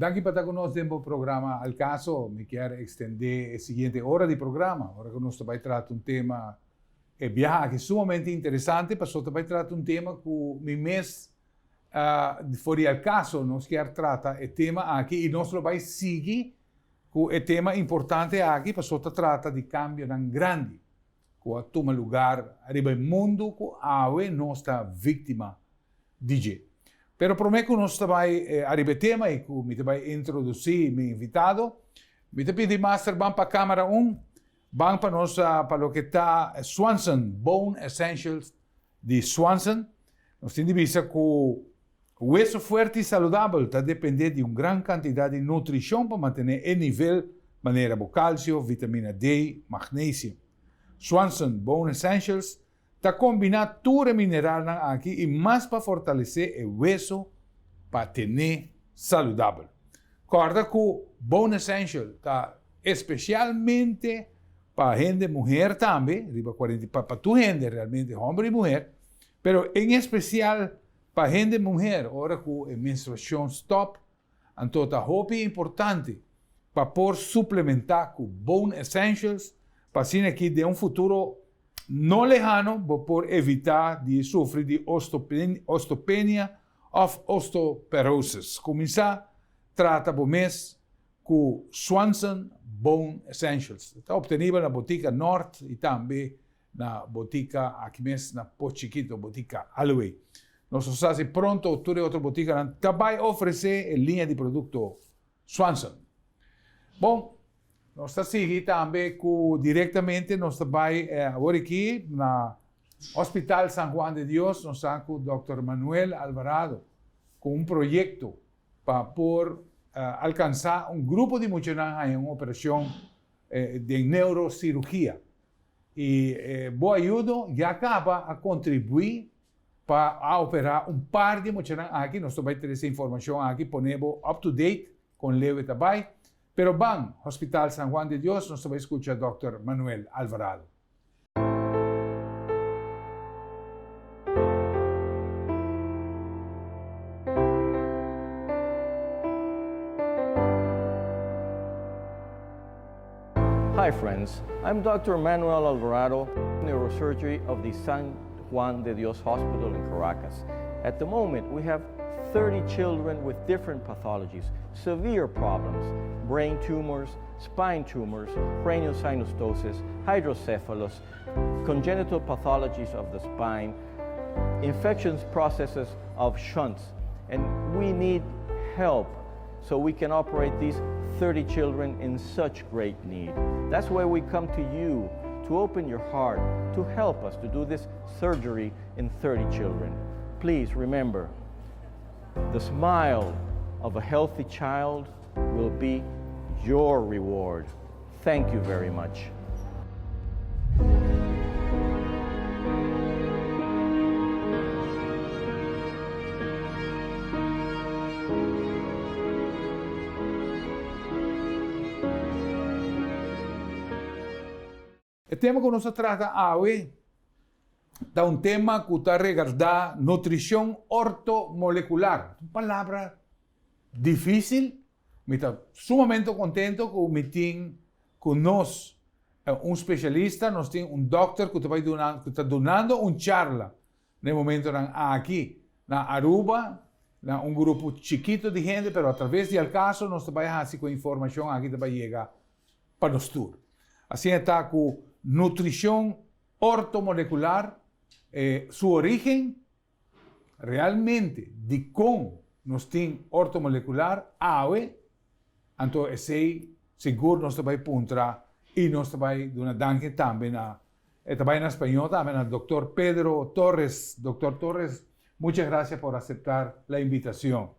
Danke por estar conosco no programa. Al caso, me quiero extender la siguiente hora de programa. Ahora que nós vai tratar um tema viajar que é sumamente interessante, mas nós vai tratar um tema que me mês fora ao caso nós quer tratar o tema aqui e nós vai seguir com o tema importante aqui, para nós trata de cambio tão grande que toma lugar arriba no mundo que a nós está vítima de. Pero prometo que nós vai arriba tema e que me vai introduzir meu invitado. Me pedi master van para a câmera 1, van para nós para o que está Swanson, Bone Essentials de Swanson. Nós temos vista que o hueso forte e saudável está dependendo de uma grande quantidade de nutrição para manter o nível de maneira como cálcio, vitamina D, magnésio. Swanson Bone Essentials está combinando tudo mineral aqui e mais para fortalecer o hueso para ter saudável. Recorda que o Bone Essential está especialmente para gente mulher também, para tu gente realmente, homem e mulher, mas em especial para gente mulher, agora que a menstruação stop, então está muito importante para poder suplementar com Bone Essentials, para assim que de um futuro não lejano, por evitar de sofrer de osteopenia ou osteoporose. Começar a tratar o mês com Swanson Bone Essentials. Está obtenido na Botica Norte e também na Botica aqui mesmo, na Pochiquito, Botica Alloway. Nós estamos pronto, toda outra botica também oferecer a linha de produto Swanson. Bom, nós estamos seguindo também diretamente, nós estamos agora aqui no Hospital San Juan de Dios, nós estamos com o Dr. Manuel Alvarado, com projeto para poder alcançar grupo de mulheres em uma operação de neurocirurgia. E boa ajuda já acaba a contribuir para operar par de mulheres aqui. Nós vamos ter essa informação aqui, ponemos up to date com Leo também. Pero van, Hospital San Juan de Dios, nos va a escuchar Dr. Manuel Alvarado. Hi friends, I'm Dr. Manuel Alvarado, neurosurgery of the San Juan de Dios Hospital in Caracas. At the moment, we have 30 children with different pathologies, severe problems, brain tumors, spine tumors, cranial synostosis, hydrocephalus, congenital pathologies of the spine, infections processes of shunts, and we need help so we can operate these 30 children in such great need. That's why we come to you to open your heart, to help us to do this surgery in 30 children. Please remember, the smile of a healthy child will be your reward. Thank you very much. O tema que nós trata hoje é tema que está regardado nutrição ortomolecular. Uma palavra difícil, mas estou sumamente contento que me tem conosco especialista, nós temos doctor que está dando charla no momento aqui na Aruba, grupo chiquito de gente, mas através do caso nós trabalhamos com informação aqui que vai chegar para nós todos. Assim está com nutrição ortomolecular, su origen realmente de cómo nos tem ortomolecular então esse seguro nós vai encontrar e nós vai dar danke também também na espanhol também al Dr. Pedro Torres. Dr. Torres, muchas gracias por aceptar la invitación.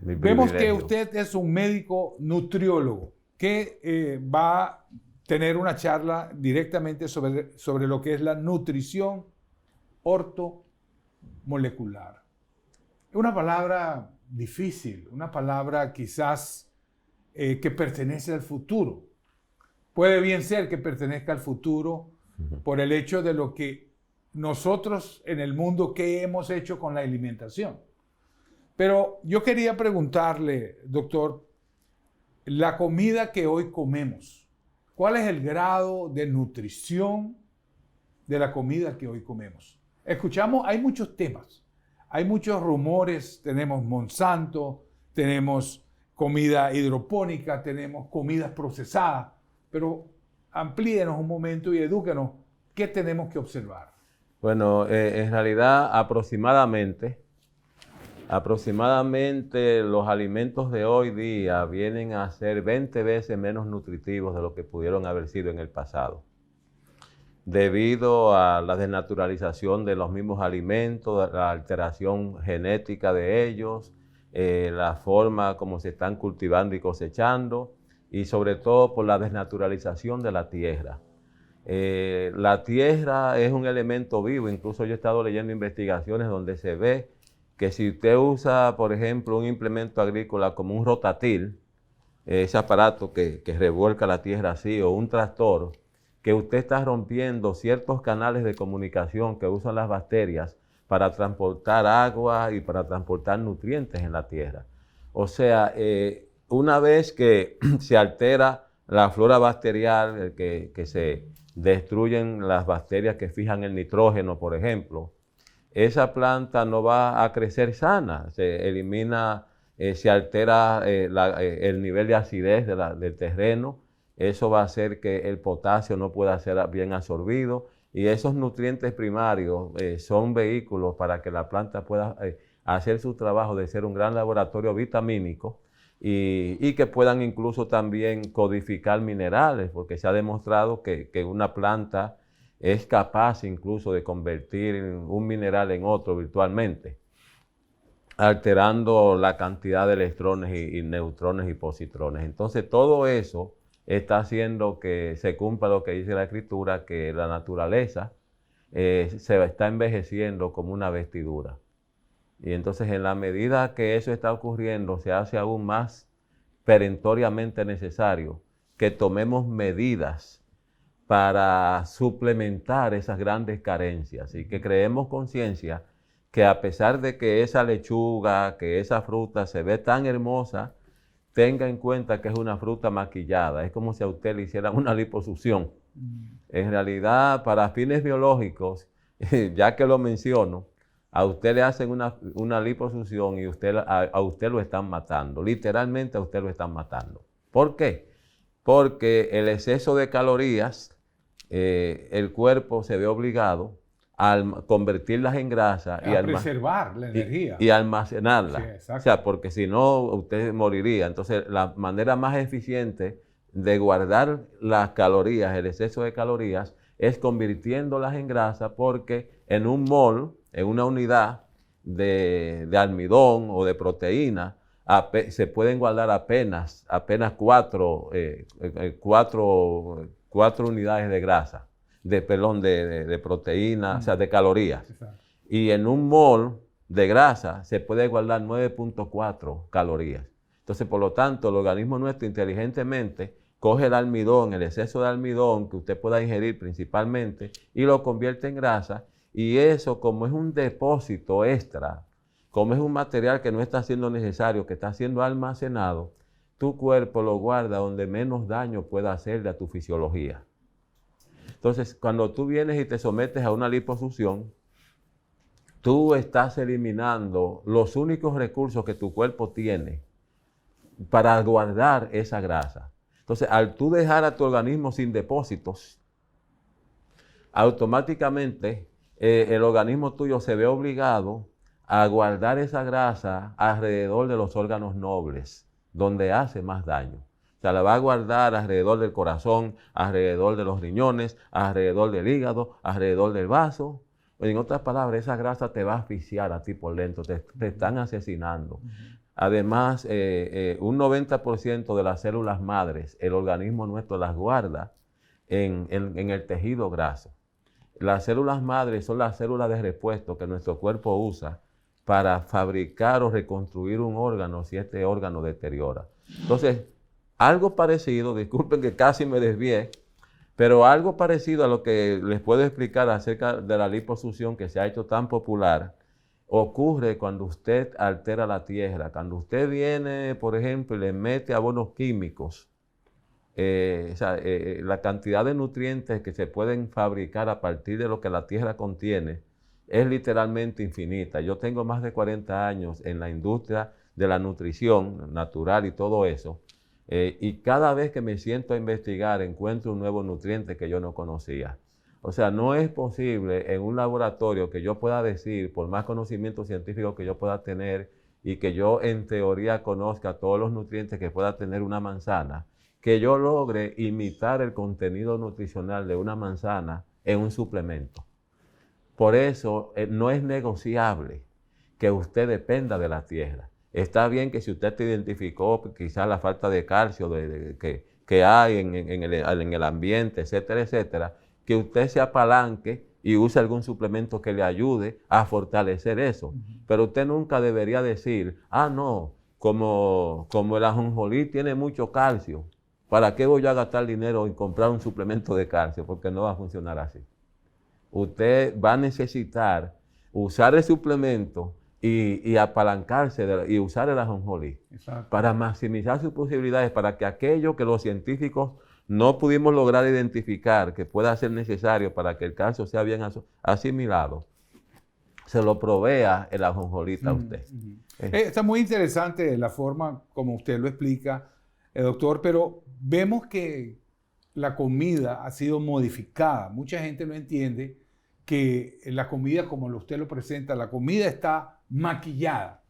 Vemos que usted es un médico nutriólogo que va a tener una charla directamente sobre lo que es la nutrición ortomolecular. Es una palabra difícil, una palabra quizás que pertenece al futuro. Puede bien ser que pertenezca al futuro por el hecho de lo que nosotros en el mundo que hemos hecho con la alimentación. Pero yo quería preguntarle, doctor, la comida que hoy comemos, ¿cuál es el grado de nutrición de la comida que hoy comemos? Escuchamos, hay muchos temas, hay muchos rumores, tenemos Monsanto, tenemos comida hidropónica, tenemos comidas procesadas, pero amplíenos un momento y edúquenos, ¿qué tenemos que observar? Bueno, en realidad aproximadamente los alimentos de hoy día vienen a ser 20 veces menos nutritivos de lo que pudieron haber sido en el pasado, debido a la desnaturalización de los mismos alimentos, la alteración genética de ellos, la forma como se están cultivando y cosechando, y sobre todo por la desnaturalización de la tierra. La tierra es un elemento vivo, incluso yo he estado leyendo investigaciones donde se ve que si usted usa, por ejemplo, un implemento agrícola como un rotatil, ese aparato que revuelca la tierra así, o un tractor, que usted está rompiendo ciertos canales de comunicación que usan las bacterias para transportar agua y para transportar nutrientes en la tierra. O sea, una vez que se altera la flora bacterial, que se destruyen las bacterias que fijan el nitrógeno, por ejemplo, esa planta no va a crecer sana, se elimina, se altera el nivel de acidez del terreno, eso va a hacer que el potasio no pueda ser bien absorbido, y esos nutrientes primarios son vehículos para que la planta pueda hacer su trabajo de ser un gran laboratorio vitamínico, y que puedan incluso también codificar minerales, porque se ha demostrado que una planta es capaz incluso de convertir un mineral en otro virtualmente, alterando la cantidad de electrones y neutrones y positrones. Entonces todo eso está haciendo que se cumpla lo que dice la Escritura, que la naturaleza se está envejeciendo como una vestidura. Y entonces en la medida que eso está ocurriendo, se hace aún más perentoriamente necesario que tomemos medidas para suplementar esas grandes carencias y que creemos conciencia que a pesar de que esa lechuga, que esa fruta se ve tan hermosa, tenga en cuenta que es una fruta maquillada. Es como si a usted le hicieran una liposucción. En realidad, para fines biológicos, ya que lo menciono, a usted le hacen una liposucción y a usted lo están matando. Literalmente a usted lo están matando. ¿Por qué? Porque el exceso de calorías, el cuerpo se ve obligado a convertirlas en grasa y a preservar la energía y almacenarla. Sí, o sea, porque si no, usted moriría. Entonces, la manera más eficiente de guardar las calorías, el exceso de calorías, es convirtiéndolas en grasa, porque en un mol, en una unidad de almidón o de proteína, se pueden guardar apenas 4 unidades de grasa, de proteína, o sea, de calorías. Exacto. Y en un mol de grasa se puede guardar 9.4 calorías. Entonces, por lo tanto, el organismo nuestro inteligentemente coge el almidón, el exceso de almidón que usted pueda ingerir principalmente, y lo convierte en grasa, y eso, como es un depósito extra, como es un material que no está siendo necesario, que está siendo almacenado, tu cuerpo lo guarda donde menos daño pueda hacerle a tu fisiología. Entonces, cuando tú vienes y te sometes a una liposucción, tú estás eliminando los únicos recursos que tu cuerpo tiene para guardar esa grasa. Entonces, al tú dejar a tu organismo sin depósitos, automáticamente el organismo tuyo se ve obligado a guardar esa grasa alrededor de los órganos nobles, donde hace más daño. O sea, la va a guardar alrededor del corazón, alrededor de los riñones, alrededor del hígado, alrededor del vaso. En otras palabras, esa grasa te va a asfixiar a ti por dentro, te están asesinando. Además, un 90% de las células madres, el organismo nuestro las guarda en el tejido graso. Las células madres son las células de repuesto que nuestro cuerpo usa para fabricar o reconstruir un órgano si este órgano deteriora. Entonces, algo parecido, disculpen que casi me desvié, pero algo parecido a lo que les puedo explicar acerca de la liposucción que se ha hecho tan popular, ocurre cuando usted altera la tierra. Cuando usted viene, por ejemplo, y le mete abonos químicos, la cantidad de nutrientes que se pueden fabricar a partir de lo que la tierra contiene es literalmente infinita. Yo tengo más de 40 años en la industria de la nutrición natural y todo eso, y cada vez que me siento a investigar encuentro un nuevo nutriente que yo no conocía. O sea, no es posible en un laboratorio que yo pueda decir, por más conocimiento científico que yo pueda tener y que yo en teoría conozca todos los nutrientes que pueda tener una manzana, que yo logre imitar el contenido nutricional de una manzana en un suplemento. Por eso no es negociable que usted dependa de la tierra. Está bien que si usted te identificó quizás la falta de calcio que hay en el ambiente, etcétera, etcétera, que usted se apalanque y use algún suplemento que le ayude a fortalecer eso. Pero usted nunca debería decir, no, como el ajonjolí tiene mucho calcio, ¿para qué voy a gastar dinero en comprar un suplemento de calcio? Porque no va a funcionar así. Usted va a necesitar usar el suplemento y apalancarse y usar el ajonjolí para maximizar sus posibilidades, para que aquello que los científicos no pudimos lograr identificar que pueda ser necesario para que el calcio sea bien asimilado, se lo provea el ajonjolí a usted. Está muy interesante la forma como usted lo explica, doctor, pero vemos que la comida ha sido modificada. Mucha gente no entiende que la comida, como usted lo presenta, la comida está maquillada.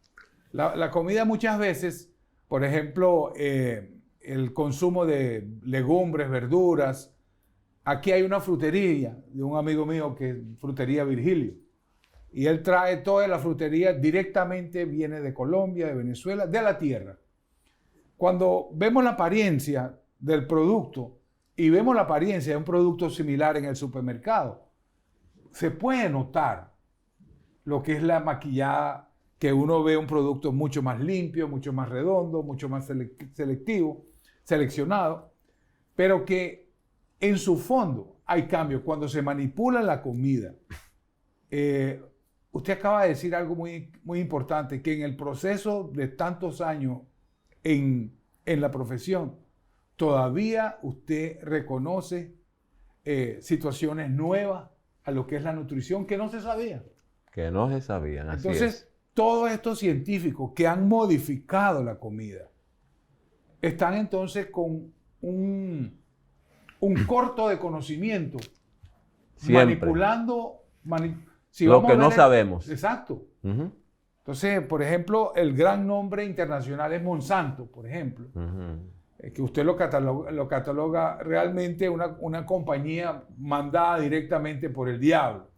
La comida muchas veces, por ejemplo, el consumo de legumbres, verduras. Aquí hay una frutería de un amigo mío que es Frutería Virgilio. Y él trae toda la frutería directamente, viene de Colombia, de Venezuela, de la tierra. Cuando vemos la apariencia del producto y vemos la apariencia de un producto similar en el supermercado, se puede notar lo que es la maquillada, que uno ve un producto mucho más limpio, mucho más redondo, mucho más seleccionado, pero que en su fondo hay cambios. Cuando se manipula la comida, usted acaba de decir algo muy, muy importante, que en el proceso de tantos años en la profesión, todavía usted reconoce situaciones nuevas a lo que es la nutrición que no se sabía. Que no se sabían, así Entonces, es. todos estos científicos que han modificado la comida están entonces con un corto de conocimiento, Siempre. manipulando lo que no sabemos. Exacto. Entonces, por ejemplo, el gran nombre internacional es Monsanto, por ejemplo, que usted lo cataloga realmente una compañía mandada directamente por el diablo.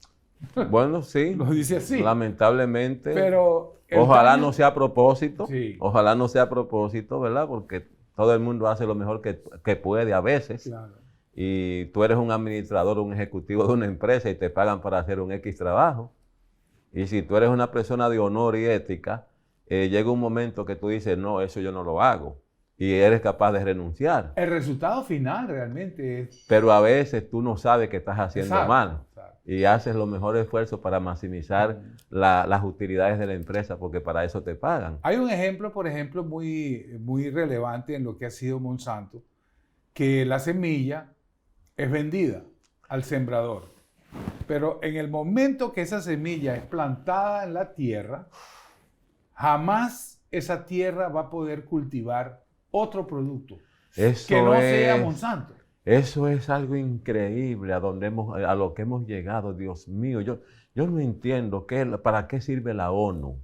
Bueno, sí. Lo dice así. Lamentablemente. Pero ojalá no sea a propósito. Sí. Ojalá no sea a propósito, ¿verdad? Porque todo el mundo hace lo mejor que puede a veces. Claro. Y tú eres un administrador, un ejecutivo de una empresa y te pagan para hacer un X trabajo. Y si tú eres una persona de honor y ética, llega un momento que tú dices, no, eso yo no lo hago. Y eres capaz de renunciar. El resultado final realmente es... Pero a veces tú no sabes que estás haciendo mal. Exacto. Y haces los mejores esfuerzos para maximizar las utilidades de la empresa, porque para eso te pagan. Hay un ejemplo, por ejemplo, muy, muy relevante en lo que ha sido Monsanto, que la semilla es vendida al sembrador. Pero en el momento que esa semilla es plantada en la tierra, jamás esa tierra va a poder cultivar otro producto que no sea Monsanto. Eso es algo increíble a lo que hemos llegado, Dios mío. Yo no entiendo para qué sirve la ONU.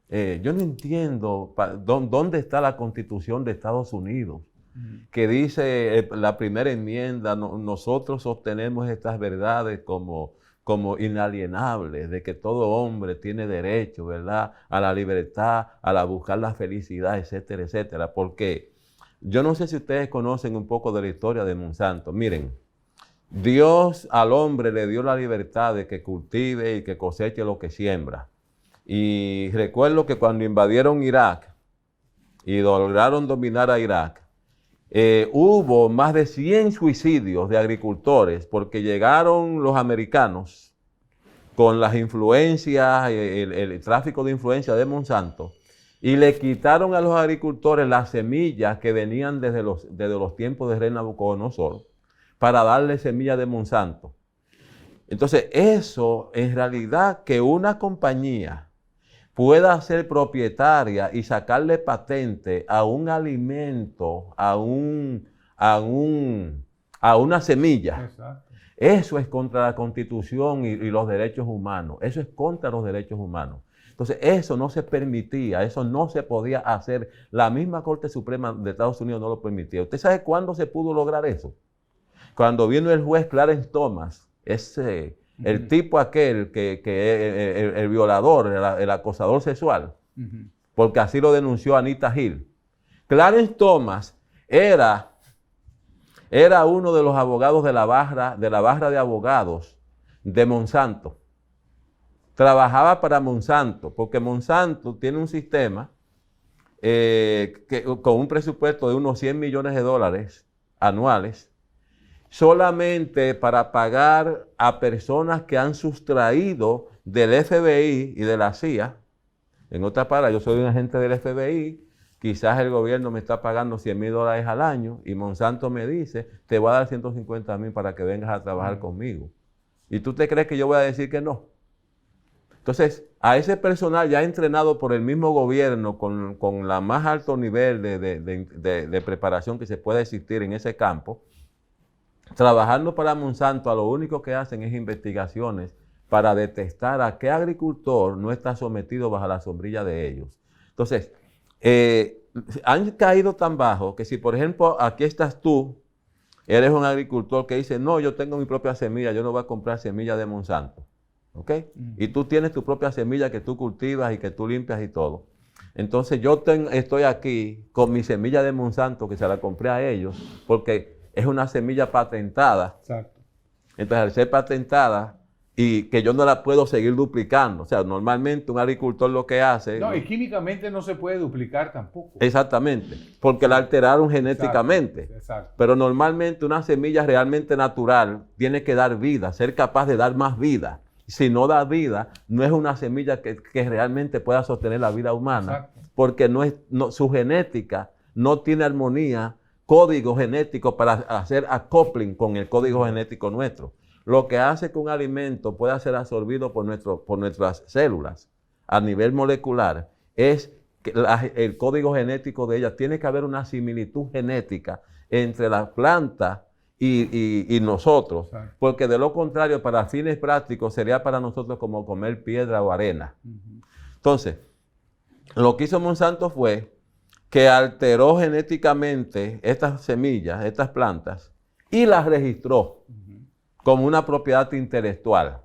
Yo no entiendo dónde está la Constitución de Estados Unidos, que dice la primera enmienda, nosotros sostenemos estas verdades como inalienables, de que todo hombre tiene derecho, ¿verdad?, a la libertad, a buscar la felicidad, etcétera, etcétera. Porque yo no sé si ustedes conocen un poco de la historia de Monsanto. Miren, Dios al hombre le dio la libertad de que cultive y que coseche lo que siembra. Y recuerdo que cuando invadieron Irak y lograron dominar a Irak, hubo más de 100 suicidios de agricultores porque llegaron los americanos con las influencias, el tráfico de influencia de Monsanto, y le quitaron a los agricultores las semillas que venían desde los tiempos de rey Nabucodonosor para darle semillas de Monsanto. Entonces, eso en realidad, que una compañía pueda ser propietaria y sacarle patente a un alimento, a una semilla. Exacto. Eso es contra la Constitución y los derechos humanos. Eso es contra los derechos humanos. Entonces, eso no se permitía, eso no se podía hacer. La misma Corte Suprema de Estados Unidos no lo permitía. ¿Usted sabe cuándo se pudo lograr eso? Cuando vino el juez Clarence Thomas, el tipo aquel el violador, el acosador sexual, porque así lo denunció Anita Hill. Clarence Thomas era uno de los abogados de la barra de abogados de Monsanto. Trabajaba para Monsanto, porque Monsanto tiene un sistema con un presupuesto de unos $100 millones anuales, solamente para pagar a personas que han sustraído del FBI y de la CIA. En otras palabras, yo soy un agente del FBI, quizás el gobierno me está pagando $100,000 al año y Monsanto me dice, te voy a dar 150,000 para que vengas a trabajar conmigo. ¿Y tú te crees que yo voy a decir que no? Entonces, a ese personal ya entrenado por el mismo gobierno con la más alto nivel de preparación que se puede existir en ese campo, trabajando para Monsanto, a lo único que hacen es investigaciones para detectar a qué agricultor no está sometido bajo la sombrilla de ellos. Entonces, han caído tan bajo que si, por ejemplo, aquí estás tú, eres un agricultor que dice, no, yo tengo mi propia semilla, yo no voy a comprar semilla de Monsanto. ¿Ok? Y tú tienes tu propia semilla que tú cultivas y que tú limpias y todo. Entonces yo estoy aquí con mi semilla de Monsanto que se la compré a ellos porque es una semilla patentada. Exacto. Entonces al ser patentada y que yo no la puedo seguir duplicando. O sea, normalmente un agricultor lo que hace... No, y químicamente no se puede duplicar tampoco. Exactamente, porque la alteraron genéticamente. Exacto. Pero normalmente una semilla realmente natural tiene que dar vida, ser capaz de dar más vida. Si no da vida, no es una semilla que realmente pueda sostener la vida humana. Exacto. Porque su genética no tiene armonía, código genético para hacer acoupling con el código genético nuestro. Lo que hace que un alimento pueda ser absorbido por nuestras células a nivel molecular es que el código genético de ellas. Tiene que haber una similitud genética entre la planta y nosotros, exacto, porque de lo contrario, para fines prácticos, sería para nosotros como comer piedra o arena. Entonces, lo que hizo Monsanto fue que alteró genéticamente estas semillas, estas plantas, y las registró como una propiedad intelectual.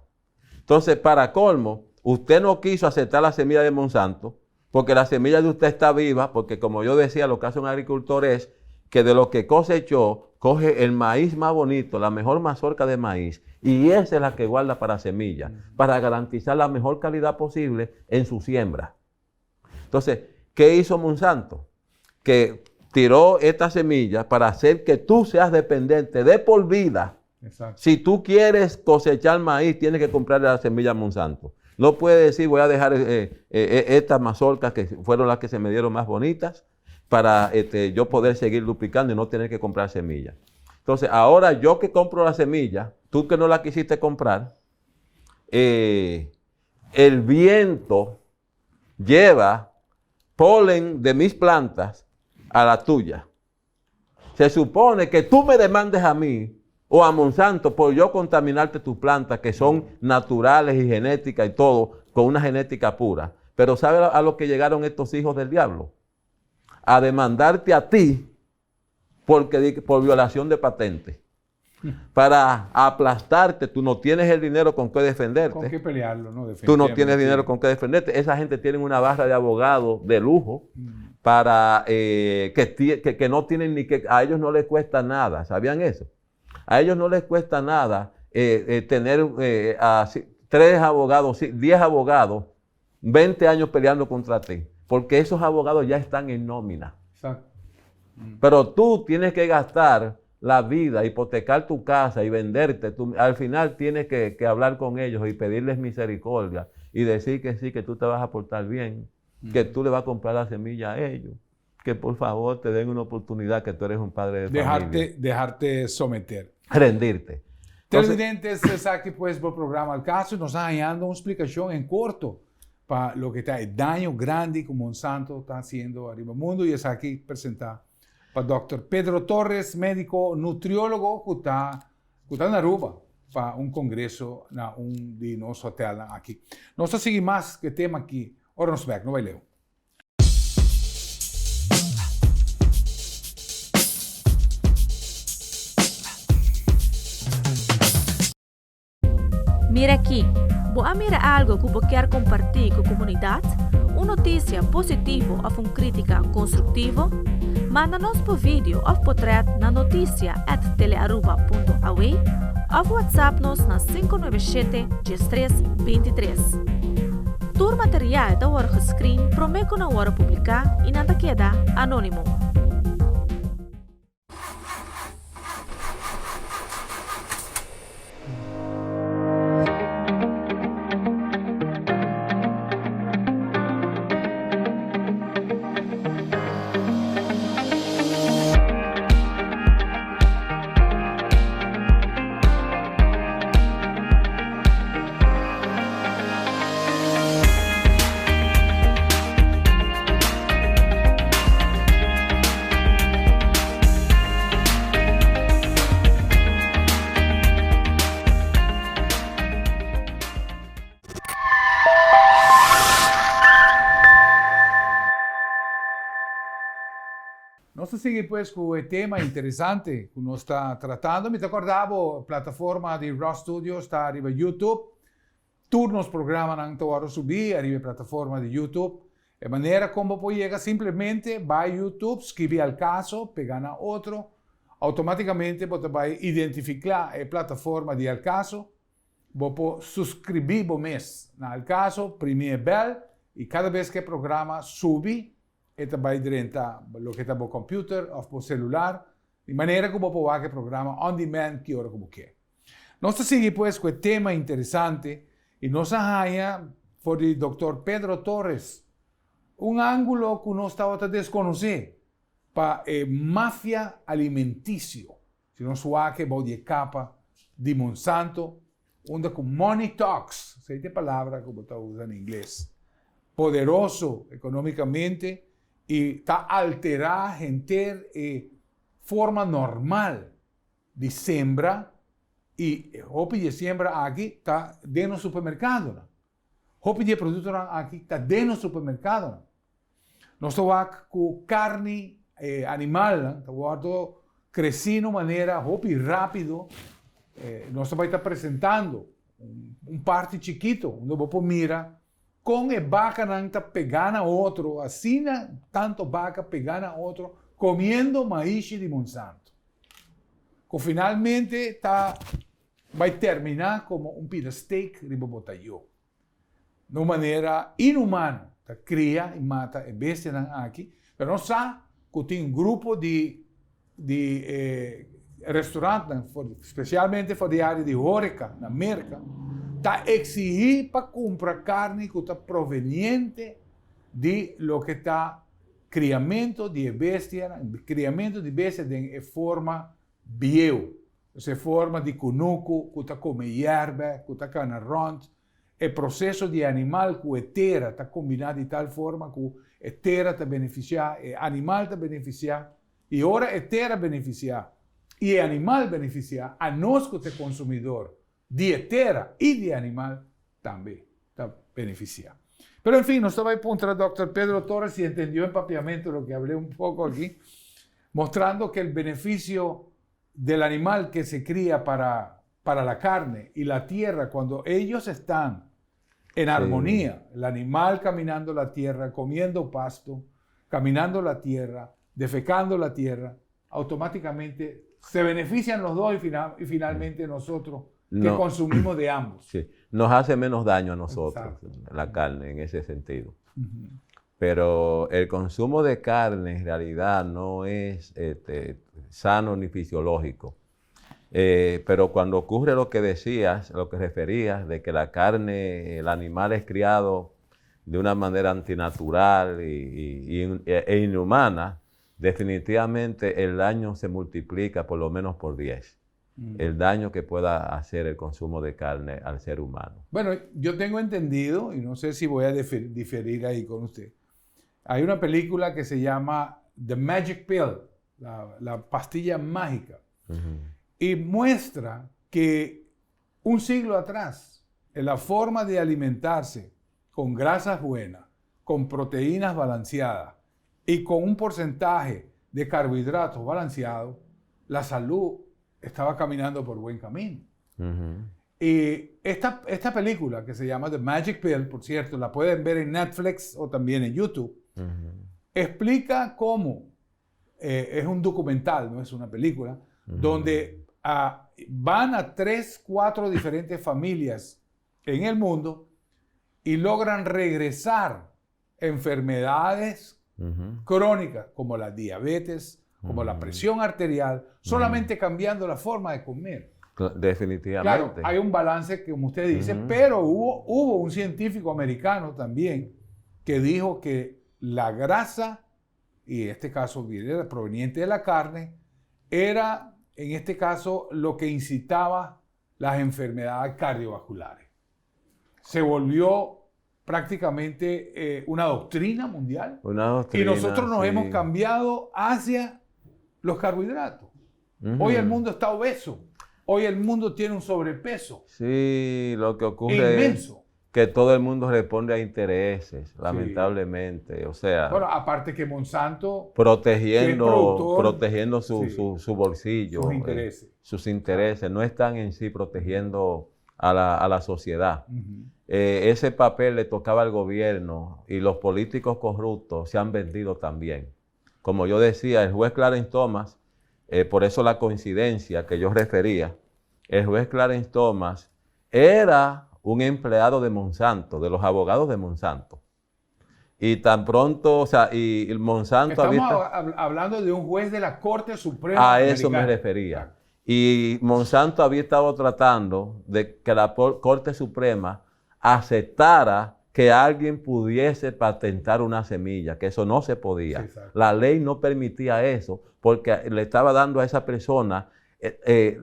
Entonces, para colmo, usted no quiso aceptar la semilla de Monsanto, porque la semilla de usted está viva, porque como yo decía, lo que hace un agricultor es que de lo que cosechó, coge el maíz más bonito, la mejor mazorca de maíz, y esa es la que guarda para semilla, para garantizar la mejor calidad posible en su siembra. Entonces, ¿qué hizo Monsanto? Que tiró esta semilla para hacer que tú seas dependiente de por vida. Exacto. Si tú quieres cosechar maíz, tienes que comprarle la semilla a Monsanto. No puedes decir, voy a dejar estas mazorcas que fueron las que se me dieron más bonitas, para yo poder seguir duplicando y no tener que comprar semillas. Entonces, ahora yo que compro la semilla, tú que no la quisiste comprar, el viento lleva polen de mis plantas a la tuya. Se supone que tú me demandes a mí o a Monsanto por yo contaminarte tus plantas, que son naturales y genéticas y todo, con una genética pura. Pero ¿sabes a lo que llegaron estos hijos del diablo? A demandarte a ti por violación de patente. Para aplastarte, tú no tienes el dinero con que defenderte. ¿Con qué pelearlo? ¿No? Tú no tienes dinero con que defenderte. Esa gente tiene una barra de abogados de lujo para que no tienen ni que... A ellos no les cuesta nada. ¿Sabían eso? A ellos no les cuesta nada tener 3 abogados, 10 abogados, 20 años peleando contra ti. Porque esos abogados ya están en nómina. Exacto. Pero tú tienes que gastar la vida, hipotecar tu casa y venderte, al final tienes que hablar con ellos y pedirles misericordia y decir que sí, que tú te vas a portar bien, que tú le vas a comprar la semilla a ellos, que por favor te den una oportunidad, que tú eres un padre de familia. Dejarte someter. Rendirte. Televidentes, está aqui pues o programa Al Caso, nos está dando una explicación en corto para lo que está el daño grande que Monsanto está haciendo arriba del mundo, y es aquí presentar para Dr. Pedro Torres, médico nutriólogo que está en Aruba para un congreso de nuestro hotel aquí. Nós seguimos más que tema aquí. Ahora nos vemos, no vai Leo. Mira aqui, boa mira algo que você quer compartilhar com a comunidade? Uma notícia positiva ou uma crítica construtiva? Manda-nos por vídeo ou portrait na noticia@telearuba.aw ou WhatsApp-nos na 597-1323. Todo material da hora gescreen promete na hora publicar e nada queda anônimo. Nós seguimos pues com o tema interessante que nós está tratando. Me acordava, a plataforma de Raw Studios está arriba YouTube. Todos os programas não estão subir arriba a plataforma de YouTube. De maneira como pode chegar simplesmente vai YouTube, escreve Al Caso, pegar na outro, automaticamente você vai identificar a plataforma de Al Caso, você pode subscrever o mês na Al Caso, primeiro bell, e cada vez que o programa sube, ele vai direto lo que está no computer ou no celular, de maneira que você pode ver o programa on demand que hora que você quer. Nós seguimos pues com o tema interessante e nós arranha por o Dr. Pedro Torres, ângulo que nós estávamos a desconhecer para a máfia alimentícia. Se nós falar que vai de capa de Monsanto, onde com money talks, sei de palavra que eu estou usando em inglês, poderoso economicamente, e está alterar gente forma normal de sembra, e roupa de sembra aqui está dentro do supermercado. Roupa de produto aqui está dentro do supermercado. Nós estamos com carne animal, estamos crescendo de maneira rápido. Nós estamos apresentando parte chiquito, onde você mira com a vaca não está pegando outro, assim tanto vaca pegando outro, comendo maíz de Monsanto. Que finalmente vai terminar como pedaço de steak de bobotayo. De uma maneira inumana, cria e mata a bestia aqui, mas não sabe que tem grupo de restaurantes, especialmente para a área de Horeca, na América, está exigir para comprar carne que está proveniente de lo que está criamento de bestia de forma bio, essa forma de cunuco que está come erva, que está canarront, o processo de animal que a terra está combinado de tal forma que a terra está beneficiar, o animal está beneficiar, e ora a terra beneficiar e o animal beneficiar, a nós que é consumidor de terra e de animal também está beneficiar. Pero enfim, nós estamos contra o Dr. Pedro Torres e entendeu em papiamento o que falei pouco aqui, mostrando que o benefício del animal que se cría para la carne y la tierra, cuando ellos están en armonía, el animal caminando la tierra, comiendo pasto, caminando la tierra, defecando la tierra, automáticamente se benefician los dos y finalmente nosotros que consumimos de ambos. Sí. Nos hace menos daño a nosotros. Exacto. La carne en ese sentido. pero el consumo de carne en realidad no es sano ni fisiológico. Pero cuando ocurre lo que decías, lo que referías, de que la carne, el animal es criado de una manera antinatural e inhumana, definitivamente el daño se multiplica por lo menos por 10. El daño que pueda hacer el consumo de carne al ser humano. Bueno, yo tengo entendido, y no sé si voy a diferir ahí con usted, hay una película que se llama The Magic Pill, la pastilla mágica, y muestra que un siglo atrás, en la forma de alimentarse con grasas buenas, con proteínas balanceadas y con un porcentaje de carbohidratos balanceados, la salud estaba caminando por buen camino. Y esta película que se llama The Magic Pill, por cierto, la pueden ver en Netflix o también en YouTube, explica cómo, es un documental, no es una película, donde van a 3, 4 diferentes familias en el mundo y logran regresar enfermedades crónicas como la diabetes, como la presión arterial, solamente cambiando la forma de comer. Definitivamente. Claro, hay un balance, como usted dice, pero hubo un científico americano también que dijo que la grasa, y en este caso viene proveniente de la carne, era en este caso lo que incitaba las enfermedades cardiovasculares. Se volvió prácticamente una doctrina mundial. Una doctrina, y nosotros nos sí. hemos cambiado hacia los carbohidratos. Hoy el mundo está obeso. Hoy el mundo tiene un sobrepeso. Sí, lo que ocurre inmenso. es que todo el mundo responde a intereses, lamentablemente. O sea, Bueno, aparte que Monsanto protegiendo su bolsillo, sus intereses. Sus intereses, no están en sí protegiendo a la sociedad. Ese papel le tocaba al gobierno y los políticos corruptos se han vendido también. Como yo decía, el juez Clarence Thomas, por eso la coincidencia que yo refería, el juez Clarence Thomas era un empleado de Monsanto, de los abogados de Monsanto. Y tan pronto, o sea, y Monsanto Estamos hablando de un juez de la Corte Suprema a eso me refería. Y Monsanto había estado tratando de que la Corte Suprema aceptara que alguien pudiese patentar una semilla, que eso no se podía. Sí, la ley no permitía eso, porque le estaba dando a esa persona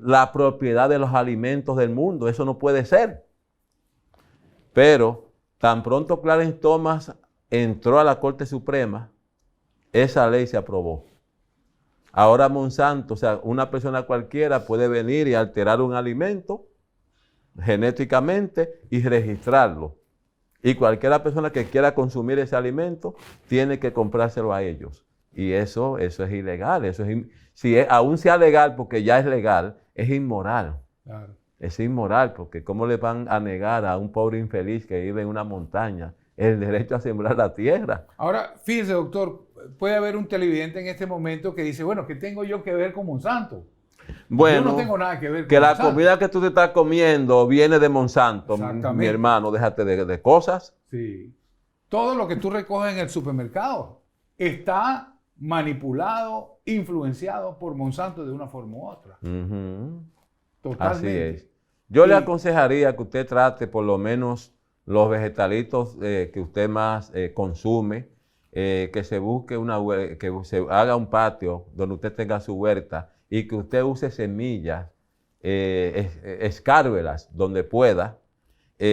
la propiedad de los alimentos del mundo. Eso no puede ser. Pero tan pronto Clarence Thomas entró a la Corte Suprema, esa ley se aprobó. Ahora Monsanto, o sea, una persona cualquiera puede venir y alterar un alimento genéticamente y registrarlo. Y cualquier persona que quiera consumir ese alimento tiene que comprárselo a ellos. Y eso es ilegal. Aún sea legal, porque ya es legal, es inmoral. Claro. Es inmoral, porque ¿cómo le van a negar a un pobre infeliz que vive en una montaña el derecho a sembrar la tierra? Ahora, fíjese, doctor, puede haber un televidente en este momento que dice, bueno, ¿qué tengo yo que ver con Monsanto? Bueno, yo no tengo nada que ver con que la Monsanto. comida que tú te estás comiendo viene de Monsanto, mi hermano, déjate de cosas. Sí. Todo lo que tú recoges en el supermercado está manipulado, influenciado por Monsanto de una forma u otra. Totalmente. Así es. Yo le aconsejaría que usted trate por lo menos los vegetalitos que usted más consume, que se busque que se haga un patio donde usted tenga su huerta y que usted use semillas, escárbelas donde pueda,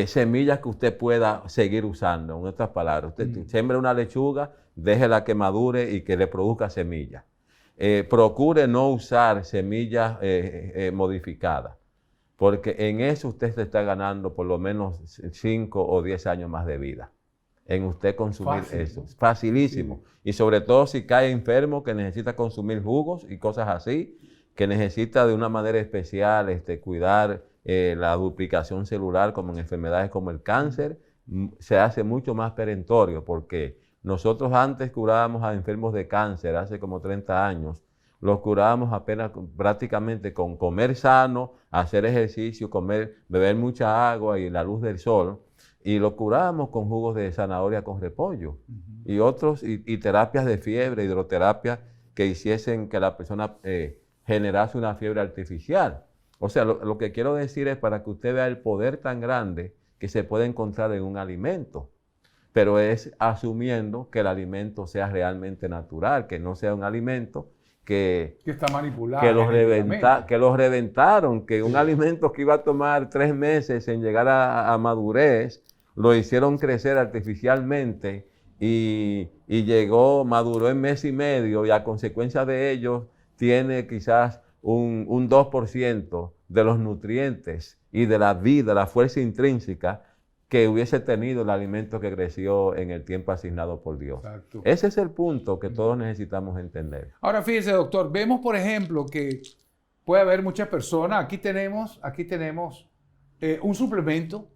semillas que usted pueda seguir usando. En otras palabras, usted siembre una lechuga, déjela que madure y que le produzca semillas. Procure no usar semillas modificadas, porque en eso usted se está ganando por lo menos 5 o 10 años más de vida, en usted consumir eso. Facilísimo. Sí. Y sobre todo si cae enfermo, que necesita consumir jugos y cosas así, que necesita de una manera especial cuidar la duplicación celular, como en enfermedades como el cáncer, se hace mucho más perentorio, porque nosotros antes curábamos a enfermos de cáncer, hace como 30 años, los curábamos apenas prácticamente con comer sano, hacer ejercicio, beber mucha agua y la luz del sol. y lo curamos con jugos de zanahoria con repollo y otros, y terapias de fiebre, hidroterapia que hiciesen que la persona generase una fiebre artificial. O sea, lo que quiero decir es para que usted vea el poder tan grande que se puede encontrar en un alimento, pero es asumiendo que el alimento sea realmente natural, que no sea un alimento que está manipulado, que los reventaron, que un alimento que iba a tomar 3 meses en llegar a madurez, lo hicieron crecer artificialmente y maduró en mes y medio, y a consecuencia de ello tiene quizás un 2% de los nutrientes y de la vida, la fuerza intrínseca que hubiese tenido el alimento que creció en el tiempo asignado por Dios. Exacto. Ese es el punto que todos necesitamos entender. Ahora fíjese, doctor, vemos por ejemplo que puede haber muchas personas, aquí tenemos un suplemento,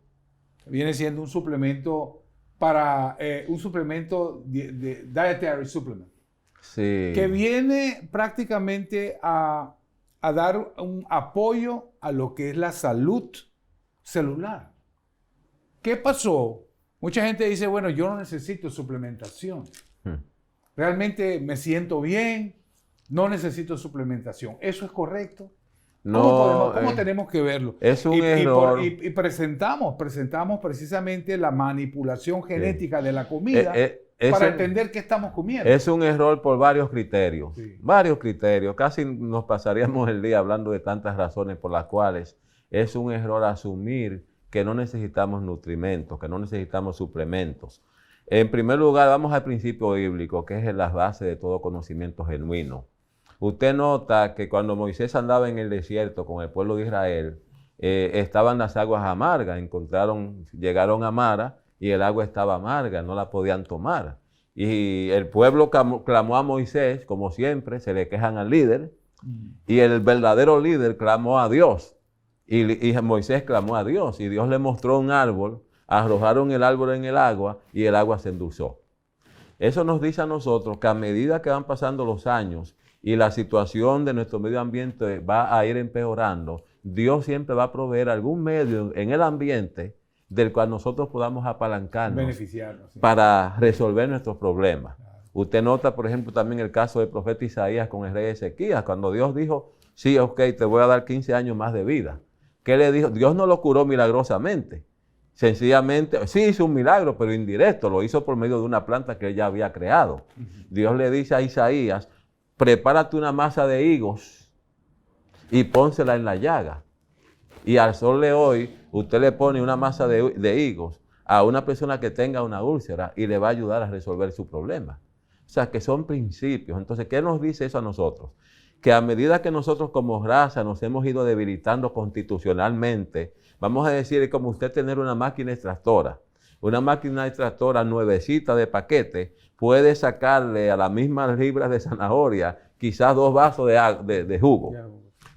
viene siendo un suplemento para un suplemento de dietary supplement, sí, que viene prácticamente a dar un apoyo a lo que es la salud celular. ¿Qué pasó? Mucha gente dice, bueno, yo no necesito suplementación. Realmente me siento bien, no necesito suplementación. ¿Eso es correcto? No, ¿Cómo tenemos que verlo? Es un error. Y presentamos precisamente la manipulación genética de la comida para entender qué estamos comiendo. Es un error por varios criterios. Sí. Varios criterios. Casi nos pasaríamos el día hablando de tantas razones por las cuales es un error asumir que no necesitamos nutrimentos, que no necesitamos suplementos. En primer lugar, vamos al principio bíblico, que es la base de todo conocimiento genuino. Usted nota que cuando Moisés andaba en el desierto con el pueblo de Israel, estaban las aguas amargas, llegaron a Mara y el agua estaba amarga, no la podían tomar. Y el pueblo clamó a Moisés, como siempre, se le quejan al líder, y el verdadero líder clamó a Dios. Y Moisés clamó a Dios, y Dios le mostró un árbol, arrojaron el árbol en el agua, y el agua se endulzó. Eso nos dice a nosotros que a medida que van pasando los años, y la situación de nuestro medio ambiente va a ir empeorando, Dios siempre va a proveer algún medio en el ambiente del cual nosotros podamos apalancarnos, beneficiarnos, sí, para resolver nuestros problemas. Claro. Usted nota, por ejemplo, también el caso del profeta Isaías con el rey Ezequías, cuando Dios dijo, sí, ok, te voy a dar 15 años más de vida. ¿Qué le dijo? Dios no lo curó milagrosamente. Sencillamente, sí hizo un milagro, pero indirecto, lo hizo por medio de una planta que él ya había creado. Dios le dice a Isaías, prepárate una masa de higos y pónsela en la llaga. Y al sol de hoy, usted le pone una masa de higos a una persona que tenga una úlcera y le va a ayudar a resolver su problema. O sea, que son principios. Entonces, ¿qué nos dice eso a nosotros? Que a medida que nosotros como raza nos hemos ido debilitando constitucionalmente, vamos a decir, es como usted tener una máquina extractora. Una máquina extractora nuevecita de paquete puede sacarle a las mismas libras de zanahoria quizás 2 vasos de jugo.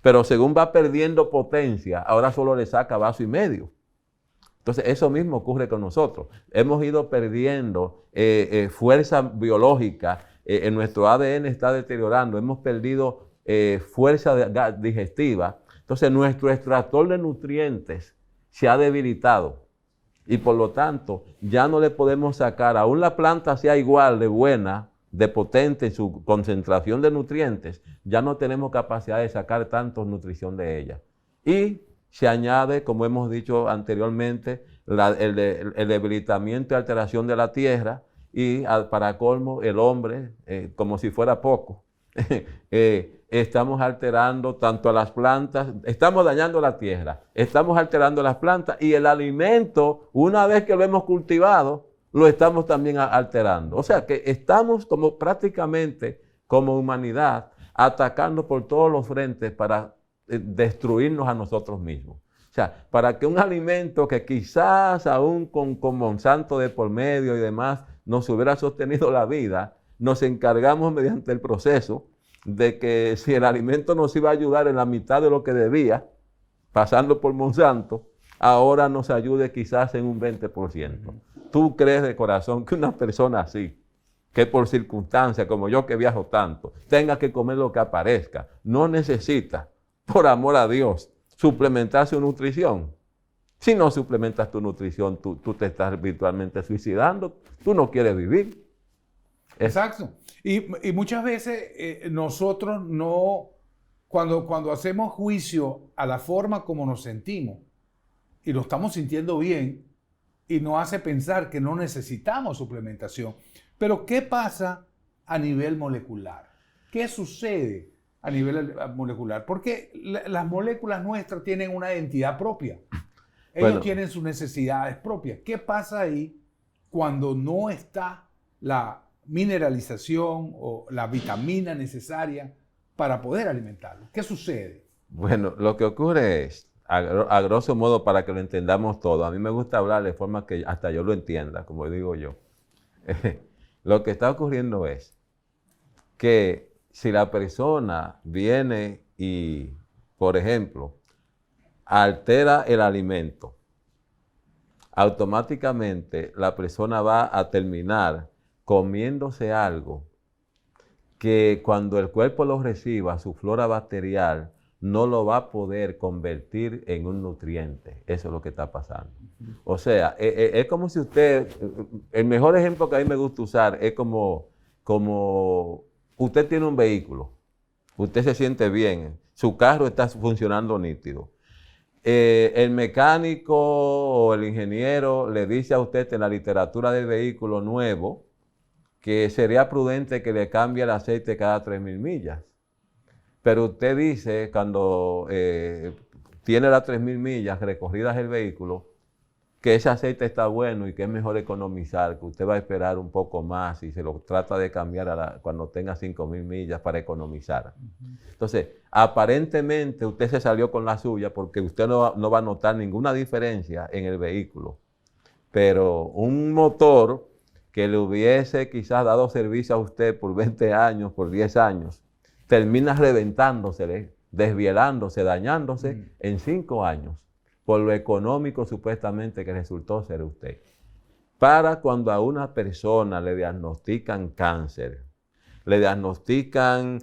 Pero según va perdiendo potencia, ahora solo le saca 1,5 vasos. Entonces, eso mismo ocurre con nosotros. Hemos ido perdiendo fuerza biológica, en nuestro ADN está deteriorando, hemos perdido fuerza digestiva. Entonces, nuestro extractor de nutrientes se ha debilitado y por lo tanto ya no le podemos sacar, aún la planta sea igual de buena, de potente en su concentración de nutrientes, ya no tenemos capacidad de sacar tanto nutrición de ella. Y se añade, como hemos dicho anteriormente, el debilitamiento y alteración de la tierra, y para colmo el hombre, como si fuera poco, estamos alterando tanto a las plantas, estamos dañando la tierra, estamos alterando las plantas y el alimento, una vez que lo hemos cultivado, lo estamos también alterando. O sea que estamos como prácticamente como humanidad atacando por todos los frentes para destruirnos a nosotros mismos. O sea, para que un alimento que quizás aún con Monsanto de por medio y demás nos hubiera sostenido la vida, nos encargamos mediante el proceso de que si el alimento nos iba a ayudar en la mitad de lo que debía, pasando por Monsanto, ahora nos ayude quizás en un 20%. ¿Tú crees de corazón que una persona así, que por circunstancias como yo que viajo tanto, tenga que comer lo que aparezca, no necesita, por amor a Dios, suplementar su nutrición? Si no suplementas tu nutrición, tú te estás virtualmente suicidando. Tú no quieres vivir. Exacto. Y muchas veces nosotros no, cuando hacemos juicio a la forma como nos sentimos y lo estamos sintiendo bien, y nos hace pensar que no necesitamos suplementación. Pero ¿qué pasa a nivel molecular? ¿Qué sucede a nivel molecular? Porque las moléculas nuestras tienen una identidad propia. Ellos tienen sus necesidades propias. ¿Qué pasa ahí cuando no está la mineralización o la vitamina necesaria para poder alimentarlo? ¿Qué sucede? Bueno, lo que ocurre es, a grosso modo, para que lo entendamos todo, a mí me gusta hablar de forma que hasta yo lo entienda, como digo yo. Lo que está ocurriendo es que si la persona viene y, por ejemplo, altera el alimento, automáticamente la persona va a terminar comiéndose algo que cuando el cuerpo lo reciba, su flora bacterial no lo va a poder convertir en un nutriente. Eso es lo que está pasando. O sea, es como si usted, el mejor ejemplo que a mí me gusta usar es como usted tiene un vehículo, usted se siente bien, su carro está funcionando nítido. El mecánico o el ingeniero le dice a usted en la literatura del vehículo nuevo que sería prudente que le cambie el aceite cada 3.000 millas. Pero usted dice, cuando tiene las 3.000 millas recorridas el vehículo, que ese aceite está bueno y que es mejor economizar, que usted va a esperar un poco más y se lo trata de cambiar cuando tenga 5.000 millas para economizar. Entonces, aparentemente usted se salió con la suya porque usted no va a notar ninguna diferencia en el vehículo. Pero un motor que le hubiese quizás dado servicio a usted por 20 años, por 10 años, termina reventándose, desvielándose, dañándose en 5 años, por lo económico supuestamente que resultó ser usted. Para cuando a una persona le diagnostican cáncer, le diagnostican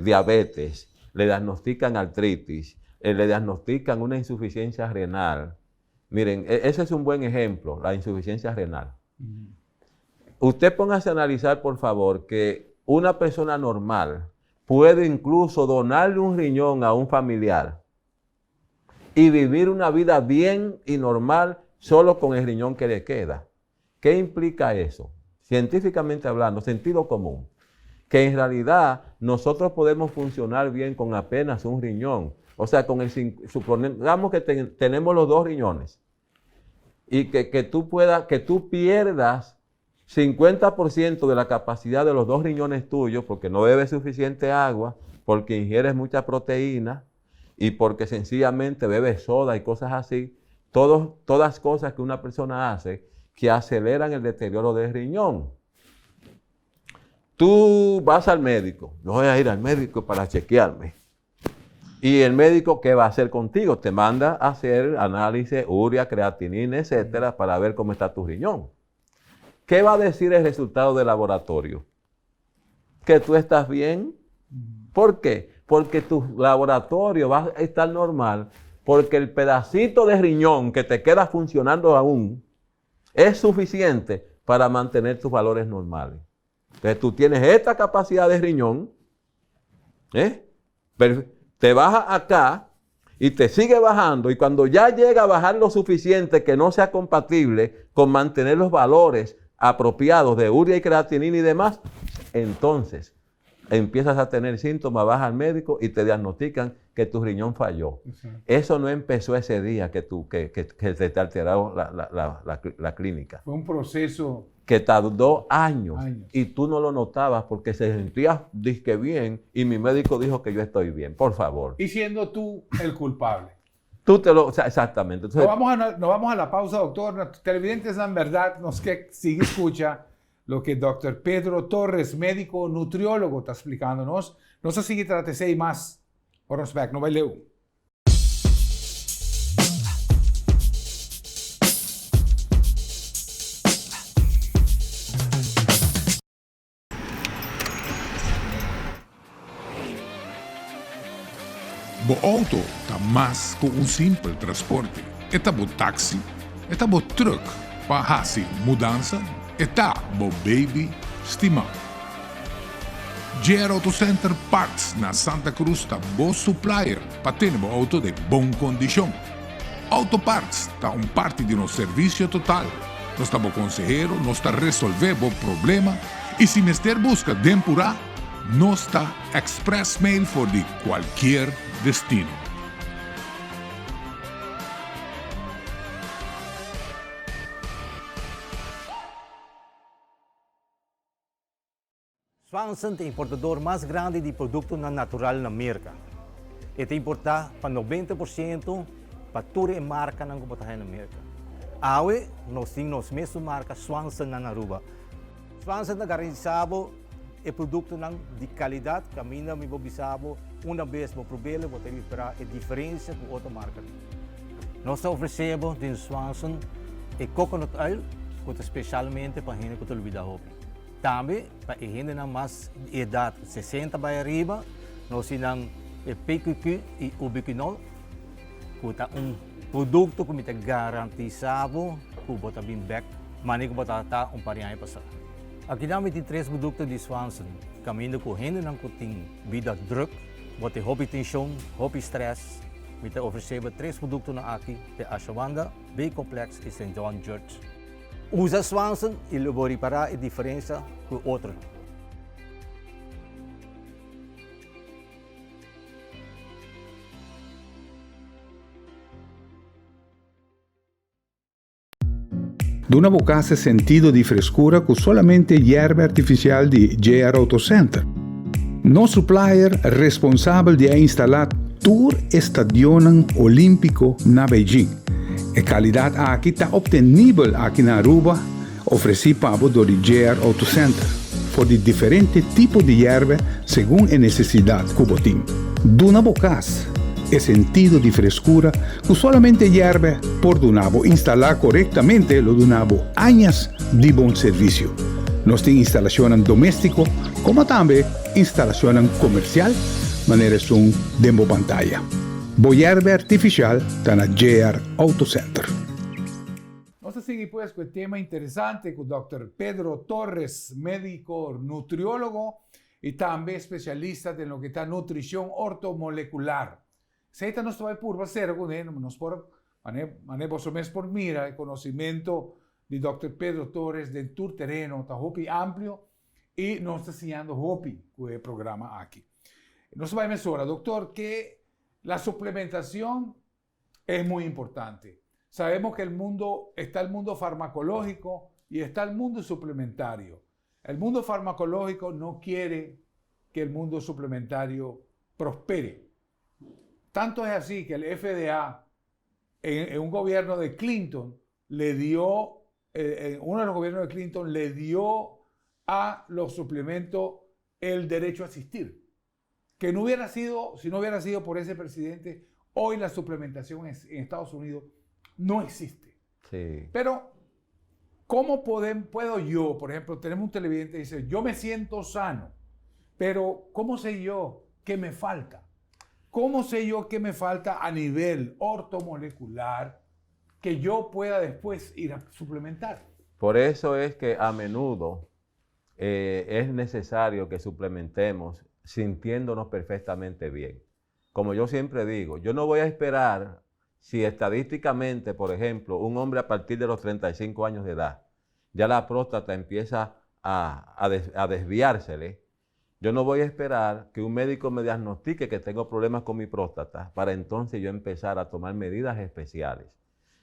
diabetes, le diagnostican artritis, le diagnostican una insuficiencia renal. Miren, ese es un buen ejemplo, la insuficiencia renal. Usted póngase a analizar, por favor, que una persona normal puede incluso donarle un riñón a un familiar y vivir una vida bien y normal solo con el riñón que le queda. ¿Qué implica eso? Científicamente hablando, sentido común. Que en realidad nosotros podemos funcionar bien con apenas un riñón. O sea, supongamos que tenemos los 2 riñones y que tú pierdas 50% de la capacidad de los 2 riñones tuyos porque no bebes suficiente agua, porque ingieres mucha proteína y porque sencillamente bebes soda y cosas así. Todas cosas que una persona hace que aceleran el deterioro del riñón. Tú vas al médico, yo voy a ir al médico para chequearme. Y el médico, ¿qué va a hacer contigo? Te manda a hacer análisis, urea, creatinina, etcétera, para ver cómo está tu riñón. ¿Qué va a decir el resultado del laboratorio? ¿Que tú estás bien? ¿Por qué? Porque tu laboratorio va a estar normal, porque el pedacito de riñón que te queda funcionando aún es suficiente para mantener tus valores normales. Entonces tú tienes esta capacidad de riñón, te baja acá y te sigue bajando, y cuando ya llega a bajar lo suficiente que no sea compatible con mantener los valores apropiados de urea y creatinina y demás, entonces empiezas a tener síntomas, vas al médico y te diagnostican que tu riñón falló. Eso no empezó ese día que se te alteró la clínica. Fue un proceso que tardó años y tú no lo notabas porque se sentía disque bien y mi médico dijo que yo estoy bien, por favor. Y siendo tú el culpable. Exactamente. Entonces, nos vamos a la pausa, doctor. Nuestros televidentes, en verdad, nos que sigue escucha lo que doctor Pedro Torres, médico nutriólogo, está explicándonos. No se sigue tratando y más. Horas back, no baileu. Bo auto está más que un simple transporte. Está bo taxi, está bo truck para hacer mudanza, está bo baby estimado. JR Auto Center Parts na Santa Cruz está bo supplier para ter bo auto de boa condição. Auto Parts está parte de nosso serviço total. Nós está bo consejero, nós está resolver bo problema e se mister busca dempurar, nós está express mail for de qualquer destino. Swanson é o importador mais grande de produtos natural na América. Ele importa para 90% para toda a marca na América. Hoje, nós temos a mesma marca Swanson na Aruba. Swanson é garantido o produto de qualidade, que a minha me observa uma vez para provar, vou ter que esperar a diferença com outra marca. Nós oferecemos em Swanson o coconut oil, que é especialmente para a gente que olvida hobby. Também, para a gente mais idade 60 para arriba, nós temos o PQQ e o ubiquinol, que é produto que é garantizado, que você bem back, mas não pode estar parinha passar. Aqui temos 3 produtos de Swanson, caminho com a gente que tem vida druk, você hobby tensão, hobby stress, we oferecemos 3 produtos aqui, de Ashwanda, B-Complex e St. John Church. Usa Swanson e ele vai reparar a diferença com outro. Duna bocase sentido di frescura con solamente hierba artificial di JR Auto Center. No supplier responsable di instalar tour stadion olimpico na Beijing. E calidad aquí está obtenible aquí na Aruba, ofreci pabo do JR Auto Center, por di diferente tipo di hierba según la necesidad cubotín. Duna bocas e sentido di frescura con solamente hierba por Dunabo instalar correctamente lo Dunabo años de buen servicio. Nos tiene instalación doméstico como también instalación comercial, manera son demo pantalla. Hierba artificial está na JR Auto Center. Vamos a seguir pues con el tema interesante con Dr. Pedro Torres, médico nutriólogo y también especialista en lo que está nutrición ortomolecular. Seita nos vai por ser con él, nos por manejos mes por mira el conocimiento de Dr. Pedro Torres del tour terreno, está hopi amplio y nos está enseñando hopi con el programa aquí. Nos va a mencionar, doctor, que la suplementación es muy importante. Sabemos que está el mundo farmacológico y está el mundo suplementario. El mundo farmacológico no quiere que el mundo suplementario prospere. Tanto es así que el FDA, en un gobierno de Clinton, uno de los gobiernos de Clinton le dio a los suplementos el derecho a asistir. Que no hubiera sido, si no hubiera sido por ese presidente, hoy la suplementación en Estados Unidos no existe. Sí. Pero, ¿cómo puedo yo, por ejemplo, tenemos un televidente que dice, yo me siento sano, pero ¿cómo sé yo qué me falta? ¿Cómo sé yo qué me falta a nivel ortomolecular que yo pueda después ir a suplementar? Por eso es que a menudo es necesario que suplementemos sintiéndonos perfectamente bien. Como yo siempre digo, yo no voy a esperar si estadísticamente, por ejemplo, un hombre a partir de los 35 años de edad, ya la próstata empieza a desviársele. Yo no voy a esperar que un médico me diagnostique que tengo problemas con mi próstata para entonces yo empezar a tomar medidas especiales.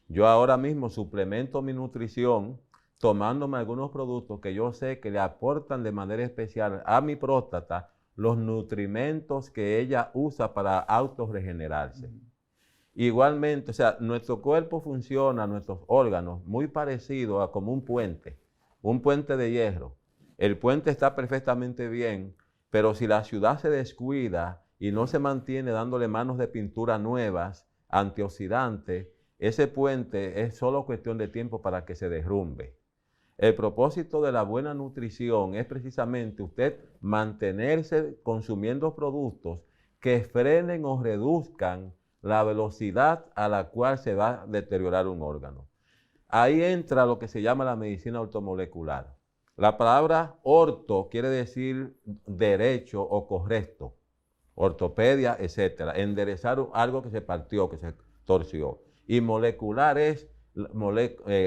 Yo ahora mismo suplemento mi nutrición tomándome algunos productos que yo sé que le aportan de manera especial a mi próstata los nutrimentos que ella usa para autorregenerarse. Igualmente, o sea, nuestro cuerpo funciona, nuestros órganos, muy parecido a como un puente de hierro. El puente está perfectamente bien, pero si la ciudad se descuida y no se mantiene dándole manos de pintura nuevas, antioxidantes, ese puente es solo cuestión de tiempo para que se derrumbe. El propósito de la buena nutrición es precisamente usted mantenerse consumiendo productos que frenen o reduzcan la velocidad a la cual se va a deteriorar un órgano. Ahí entra lo que se llama la medicina ortomolecular. La palabra orto quiere decir derecho o correcto, ortopedia, etc. Enderezar algo que se partió, que se torció. Y molecular es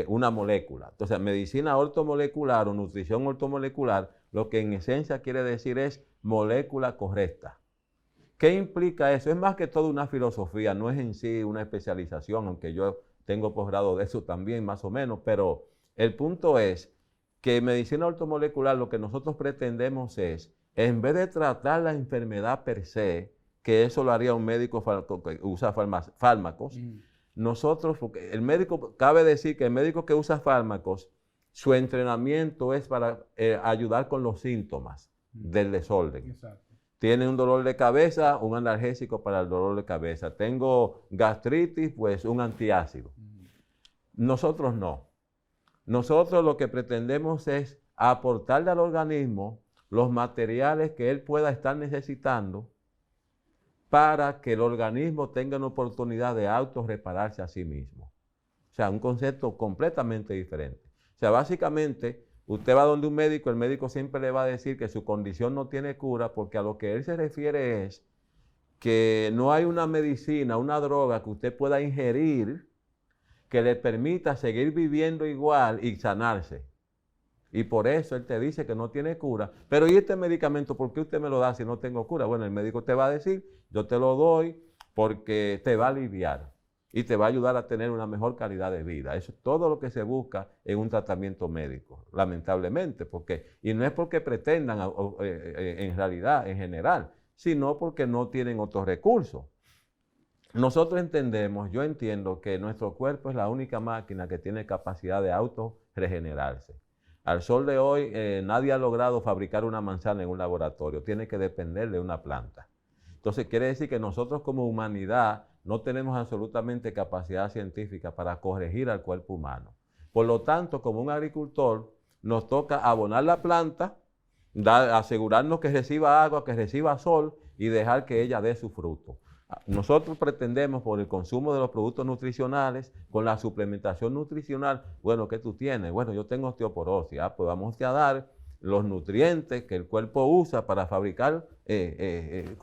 una molécula. Entonces, medicina ortomolecular o nutrición ortomolecular, lo que en esencia quiere decir es molécula correcta. ¿Qué implica eso? Es más que todo una filosofía, no es en sí una especialización, aunque yo tengo posgrado de eso también, más o menos, pero el punto es que en medicina ortomolecular lo que nosotros pretendemos es, en vez de tratar la enfermedad per se, que eso lo haría un médico que usa fármacos, nosotros, porque el médico, cabe decir que el médico que usa fármacos, su entrenamiento es para ayudar con los síntomas del desorden. Exacto. Tiene un dolor de cabeza, un analgésico para el dolor de cabeza. Tengo gastritis, pues un antiácido. Nosotros no. Nosotros lo que pretendemos es aportarle al organismo los materiales que él pueda estar necesitando para que el organismo tenga una oportunidad de autorrepararse a sí mismo. O sea, un concepto completamente diferente. O sea, básicamente, usted va donde un médico, el médico siempre le va a decir que su condición no tiene cura, porque a lo que él se refiere es que no hay una medicina, una droga que usted pueda ingerir que le permita seguir viviendo igual y sanarse. Y por eso él te dice que no tiene cura. Pero ¿y este medicamento? ¿Por qué usted me lo da si no tengo cura? Bueno, el médico te va a decir, yo te lo doy porque te va a aliviar y te va a ayudar a tener una mejor calidad de vida. Eso es todo lo que se busca en un tratamiento médico, lamentablemente. Y no es porque pretendan, en realidad, en general, sino porque no tienen otros recursos. Nosotros entendemos, yo entiendo que nuestro cuerpo es la única máquina que tiene capacidad de autorregenerarse. Al sol de hoy, nadie ha logrado fabricar una manzana en un laboratorio, tiene que depender de una planta. Entonces, quiere decir que nosotros como humanidad no tenemos absolutamente capacidad científica para corregir al cuerpo humano. Por lo tanto, como un agricultor, nos toca abonar la planta, asegurarnos que reciba agua, que reciba sol y dejar que ella dé su fruto. Nosotros pretendemos, por el consumo de los productos nutricionales, con la suplementación nutricional, bueno, ¿qué tú tienes? Bueno, yo tengo osteoporosis, pues vamos a dar los nutrientes que el cuerpo usa para fabricar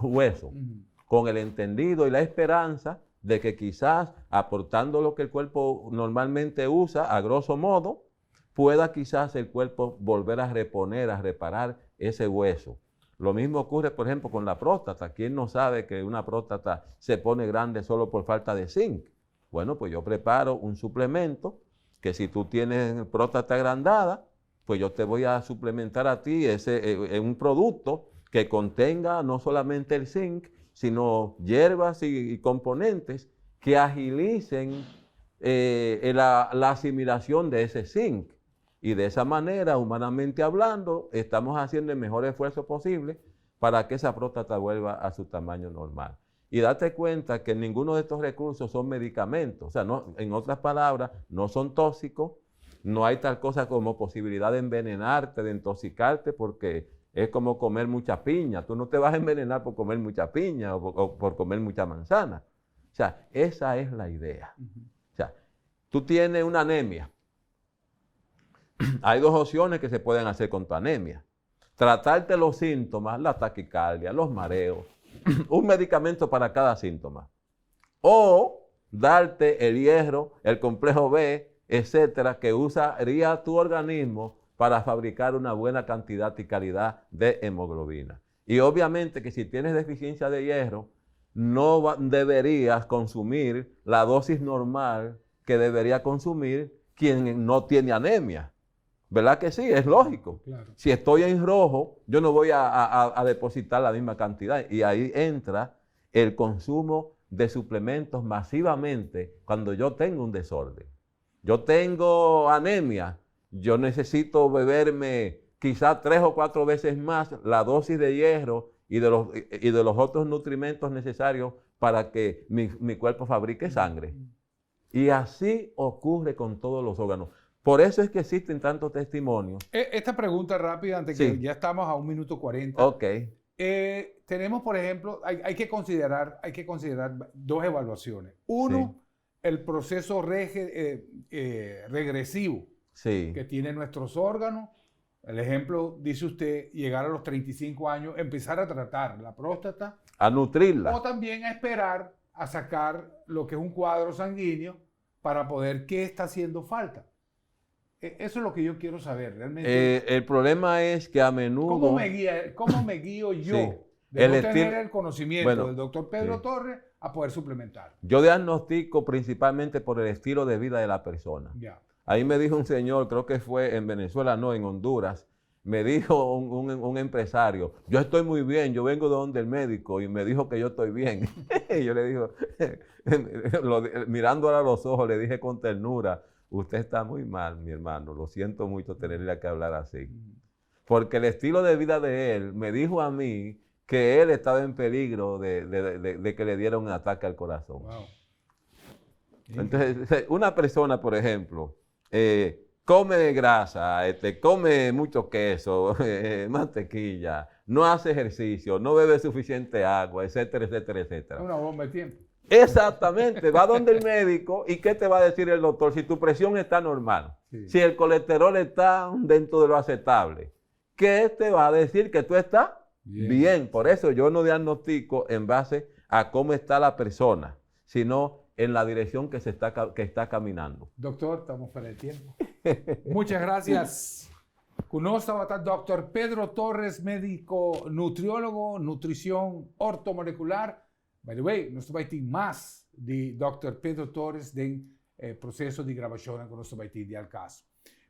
hueso, con el entendido y la esperanza de que quizás aportando lo que el cuerpo normalmente usa, a grosso modo, pueda quizás el cuerpo volver a reponer, a reparar ese hueso. Lo mismo ocurre, por ejemplo, con la próstata. ¿Quién no sabe que una próstata se pone grande solo por falta de zinc? Bueno, pues yo preparo un suplemento que si tú tienes próstata agrandada, pues yo te voy a suplementar a ti un producto que contenga no solamente el zinc, sino hierbas y componentes que agilicen la asimilación de ese zinc. Y de esa manera, humanamente hablando, estamos haciendo el mejor esfuerzo posible para que esa próstata vuelva a su tamaño normal. Y date cuenta que ninguno de estos recursos son medicamentos. O sea, no, en otras palabras, no son tóxicos. No hay tal cosa como posibilidad de envenenarte, de intoxicarte, porque es como comer mucha piña. Tú no te vas a envenenar por comer mucha piña o por comer mucha manzana. O sea, esa es la idea. O sea, tú tienes una anemia. Hay dos opciones que se pueden hacer con tu anemia. Tratarte los síntomas, la taquicardia, los mareos, un medicamento para cada síntoma. O darte el hierro, el complejo B, etcétera, que usaría tu organismo para fabricar una buena cantidad y calidad de hemoglobina. Y obviamente que si tienes deficiencia de hierro, no deberías consumir la dosis normal que debería consumir quien no tiene anemia. ¿Verdad que sí? Es lógico. Claro. Si estoy en rojo, yo no voy a depositar la misma cantidad. Y ahí entra el consumo de suplementos masivamente cuando yo tengo un desorden. Yo tengo anemia, yo necesito beberme quizás 3 o 4 veces más la dosis de hierro y de los otros nutrimentos necesarios para que mi cuerpo fabrique sangre. Y así ocurre con todos los órganos. Por eso es que existen tantos testimonios. Esta pregunta rápida, antes Sí. que ya estamos a 1 minuto 40. Ok. Tenemos, por ejemplo, hay que considerar dos evaluaciones. Uno, el proceso regresivo que tienen nuestros órganos. El ejemplo, dice usted, llegar a los 35 años, empezar a tratar la próstata. A nutrirla. O también a esperar a sacar lo que es un cuadro sanguíneo para poder qué está haciendo falta. Eso es lo que yo quiero saber realmente. El problema es que a menudo... ¿Cómo me guío yo Sí. de no El tener el conocimiento Bueno, del doctor Pedro sí. Torres a poder suplementar? Yo diagnostico principalmente por el estilo de vida de la persona. Ya. Ahí me dijo un señor, creo que fue en Venezuela, no, en Honduras, me dijo un empresario, yo estoy muy bien, yo vengo de donde el médico y me dijo que yo estoy bien. Y yo le digo, mirándole a los ojos, le dije con ternura, usted está muy mal, mi hermano, lo siento mucho tenerle que hablar así. Porque el estilo de vida de él me dijo a mí que él estaba en peligro de que le diera un ataque al corazón. Wow. Entonces, una persona, por ejemplo, come grasa, come mucho queso, mantequilla, no hace ejercicio, no bebe suficiente agua, etcétera, etcétera, etcétera. Una bomba de tiempo. Exactamente, va donde el médico y ¿qué te va a decir el doctor? Si tu presión está normal, si el colesterol está dentro de lo aceptable, ¿qué te va a decir? Que tú estás bien. Por eso yo no diagnostico en base a cómo está la persona, sino en la dirección que está caminando. Doctor, estamos para el tiempo. Muchas gracias. Conosco al Dr. Pedro Torres, médico nutriólogo, nutrición ortomolecular. By the way, nós vai ter mais de Dr. Pedro Torres em processo de gravação que nós vai ter de Alcaso.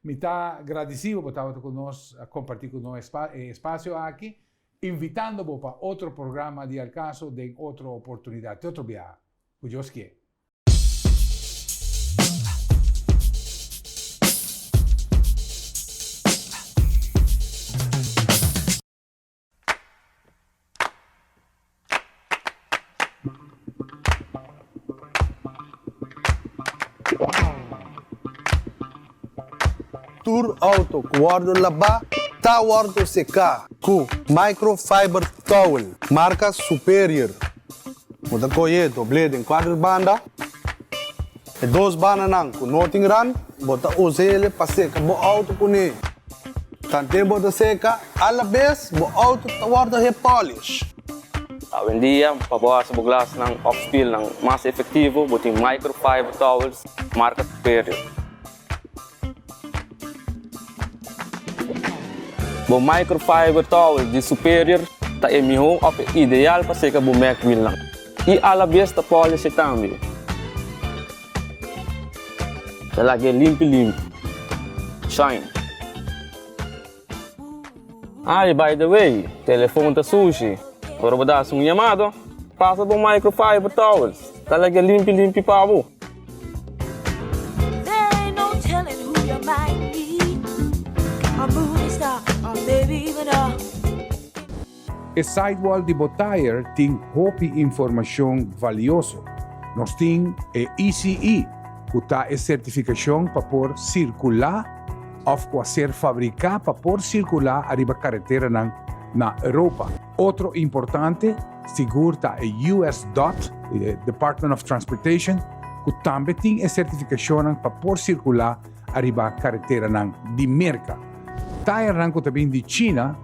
Me está agradecido por estar conosco, a compartilhar conosco espaço aqui, invitando-vos para outro programa de Alcaso, de outra oportunidade, de outro viagem. O Deus quer. Tour auto guardo lavar, tá guardo secar. Com microfiber towel, marca Superior. Muda coye doble em 4 banda. E 2 banda nang com nothing run, bota use ele para secar bo auto com ele. Tante bota seca, alla vez bo auto tá guardo repolish. Buen dia, pabawa sa buglas ng off-spill ng mas efektibo buting microfiber towels, marka Superior. O microfiber towel de Superior tá emiho ideal para secar o Macwheel lang. E alla vez tá polish também. Tá lagi limpo. Shine. By the way, telefone tá sushi. Para você dar um chamado, passa por microfiber towels. Tá lagi limpo para você. There ain't no telling who you might be. A movie star, or maybe even a... O Sidewall de Botayer tem roupa e informação valiosa. Nós temos a ECE, que é certificação para poder circular ou ser fabricar para poder circular arriba carretera na Europa. Outro importante, seguro a US DOT, Department of Transportation, que também tem a certificação para poder circular arriba carretera de Merca. Tire rango também de China,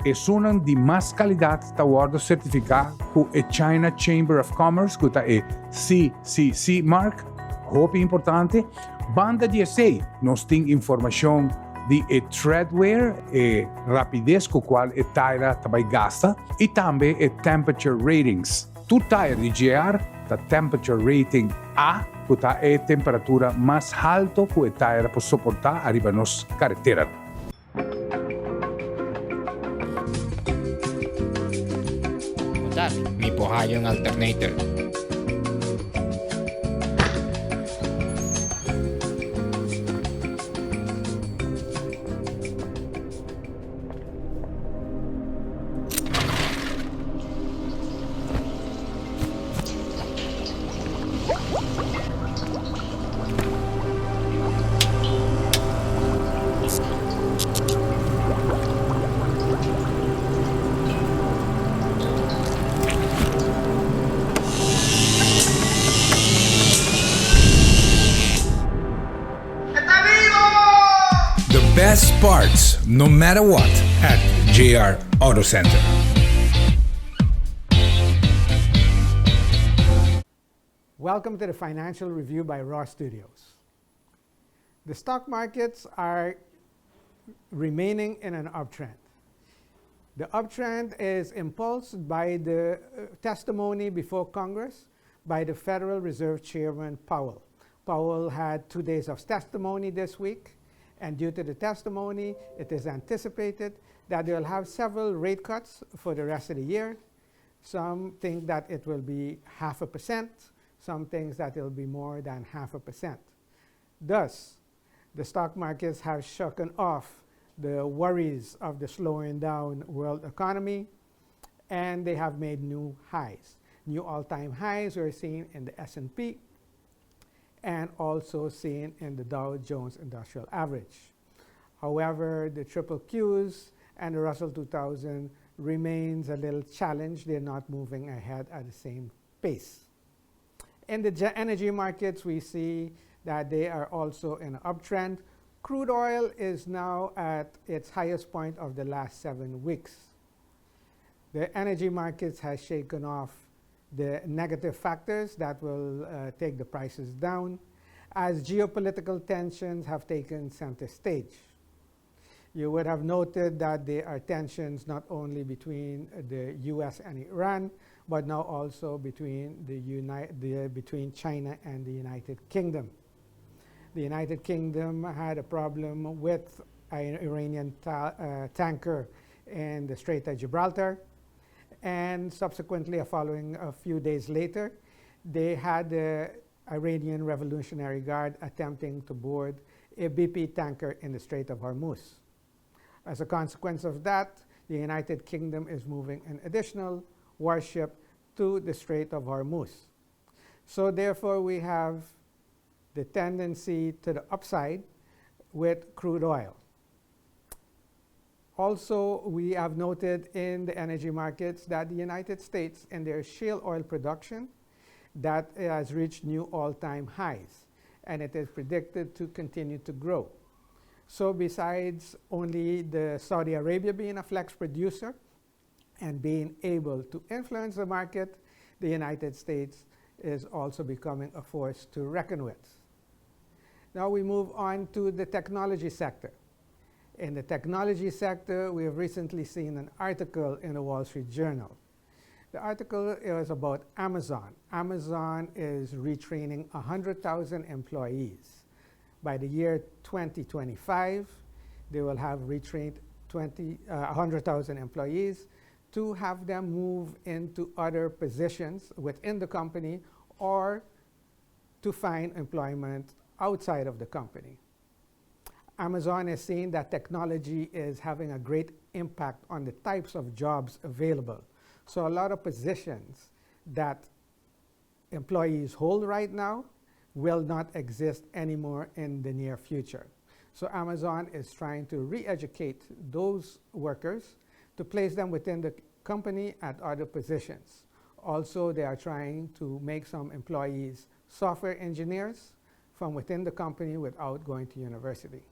é uma de mais qualidade está guardo certificado com a China Chamber of Commerce, que é CCC Mark, roupa importante. Banda 16, nós temos informação de treadwear, rapidez com qual a tire também gasta, e também temperature ratings. Tu tire de GR, a temperature rating A, que é a temperatura mais alta que a tire pode suportar arriba nos carretera. May pohayong alternator. best parts, no matter what, at JR Auto Center. Welcome to the Financial Review by Raw Studios. The stock markets are remaining in an uptrend. The uptrend is impulsed by the testimony before Congress by the Federal Reserve Chairman Powell. Powell had 2 days of testimony this week, and due to the testimony, it is anticipated that they will have several rate cuts for the rest of the year. Some think that it will be 0.5%. Some things that it will be more than 0.5%. Thus, the stock markets have shaken off the worries of the slowing down world economy, and they have made new highs. New all-time highs we're seeing in the S&P and also seen in the Dow Jones Industrial Average. However, the triple Qs and the Russell 2000 remains a little challenged. They're not moving ahead at the same pace. In the energy markets, we see that they are also in an uptrend. Crude oil is now at its highest point of the last 7 weeks. The energy markets has shaken off the negative factors that will take the prices down as geopolitical tensions have taken center stage. You would have noted that there are tensions not only between the US and Iran, but now also between between China and the United Kingdom. The United Kingdom had a problem with an Iranian tanker in the Strait of Gibraltar, and subsequently, following a few days later, they had the Iranian Revolutionary Guard attempting to board a BP tanker in the Strait of Hormuz. As a consequence of that, the United Kingdom is moving an additional warship to the Strait of Hormuz. So therefore, we have the tendency to the upside with crude oil. Also, we have noted in the energy markets that the United States in their shale oil production that has reached new all-time highs, and it is predicted to continue to grow. So besides only the Saudi Arabia being a flex producer and being able to influence the market, the United States is also becoming a force to reckon with. Now we move on to the technology sector. In the technology sector, we have recently seen an article in the Wall Street Journal. The article is about Amazon. Amazon is retraining 100,000 employees. By the year 2025, they will have retrained 100,000 employees to have them move into other positions within the company or to find employment outside of the company. Amazon is saying that technology is having a great impact on the types of jobs available. So a lot of positions that employees hold right now will not exist anymore in the near future. So Amazon is trying to re-educate those workers to place them within the company at other positions. Also, they are trying to make some employees software engineers from within the company without going to university.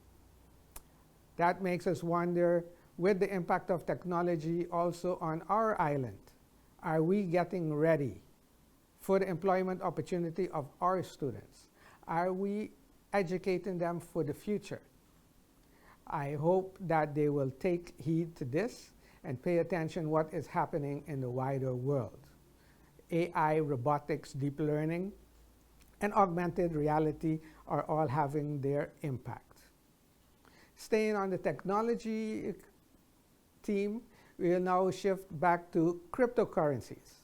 That makes us wonder, with the impact of technology also on our island, are we getting ready for the employment opportunity of our students? Are we educating them for the future? I hope that they will take heed to this and pay attention what is happening in the wider world. AI, robotics, deep learning, and augmented reality are all having their impact. Staying on the technology theme, we will now shift back to cryptocurrencies.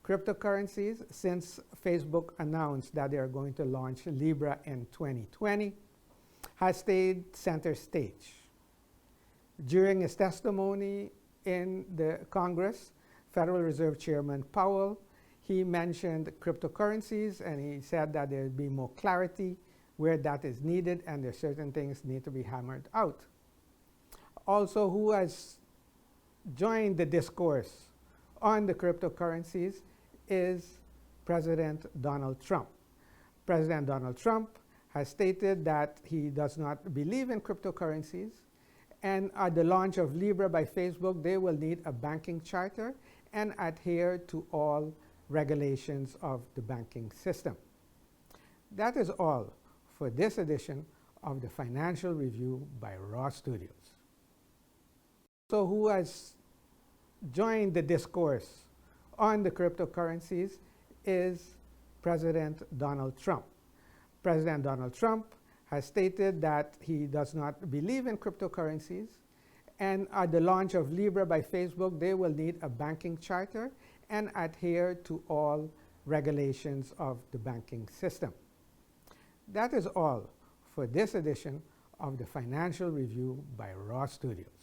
Cryptocurrencies, since Facebook announced that they are going to launch Libra in 2020, has stayed center stage. During his testimony in the Congress, Federal Reserve Chairman Powell, he mentioned cryptocurrencies, and he said that there will be more clarity where that is needed, and there are certain things need to be hammered out. Also, who has joined the discourse on the cryptocurrencies is President Donald Trump. President Donald Trump has stated that he does not believe in cryptocurrencies. And at the launch of Libra by Facebook, they will need a banking charter and adhere to all regulations of the banking system. That is all for this edition of the Financial Review by Raw Studios. So who has joined the discourse on the cryptocurrencies is President Donald Trump. President Donald Trump has stated that he does not believe in cryptocurrencies, and at the launch of Libra by Facebook, they will need a banking charter and adhere to all regulations of the banking system. That is all for this edition of the Financial Review by Raw Studios.